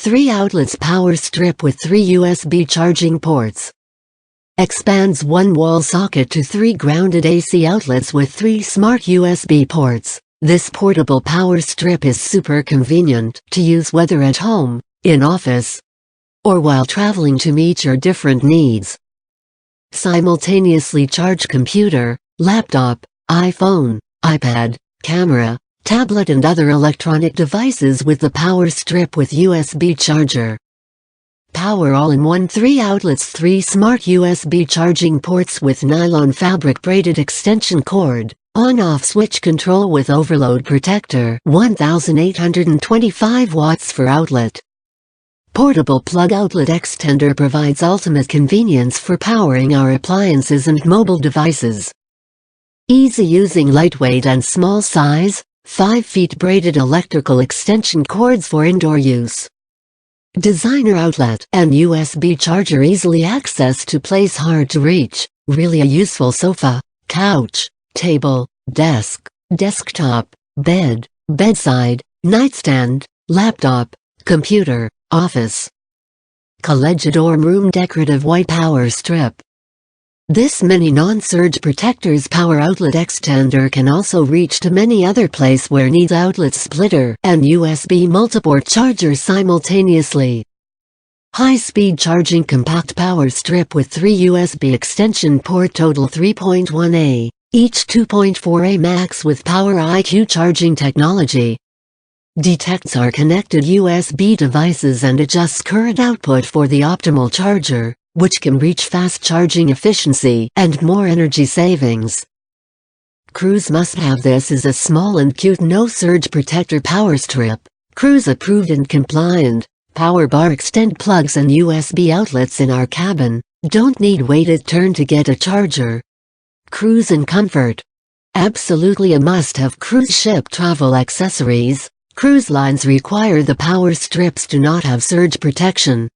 3 outlets power strip with 3 USB charging ports. Expands one wall socket to 3 grounded AC outlets with 3 smart USB ports. This portable power strip is super convenient to use whether at home, in office, or while traveling to meet your different needs. Simultaneously charge computer, laptop, iPhone, iPad, camera, tablet and other electronic devices with the power strip with USB charger. Power all-in-one 3 outlets 3 smart USB charging ports with nylon fabric braided extension cord, on-off switch control with overload protector 1825 watts for outlet. Portable plug outlet extender provides ultimate convenience for powering our appliances and mobile devices. Easy using lightweight and small size, 5 feet braided electrical extension cords for indoor use. Designer outlet and USB charger easily accessed to place hard to reach, really a useful sofa, couch, table, desk, desktop, bed, bedside, nightstand, laptop, computer, office. College dorm room decorative white power strip. This mini non-surge protector's power outlet extender can also reach to many other place where needs outlet splitter and USB multiport charger simultaneously. High-speed charging compact power strip with 3 USB extension port total 3.1A, each 2.4A max with Power IQ charging technology. Detects our connected USB devices and adjusts current output for the optimal charger, which can reach fast charging efficiency and more energy savings. Cruise must-have. This is a small and cute no-surge protector power strip, cruise approved and compliant. Power bar extend plugs and USB outlets in our cabin, don't need waited turn to get a charger. Cruise and comfort. Absolutely a must-have cruise ship travel accessories. Cruise lines require the power strips do not have surge protection,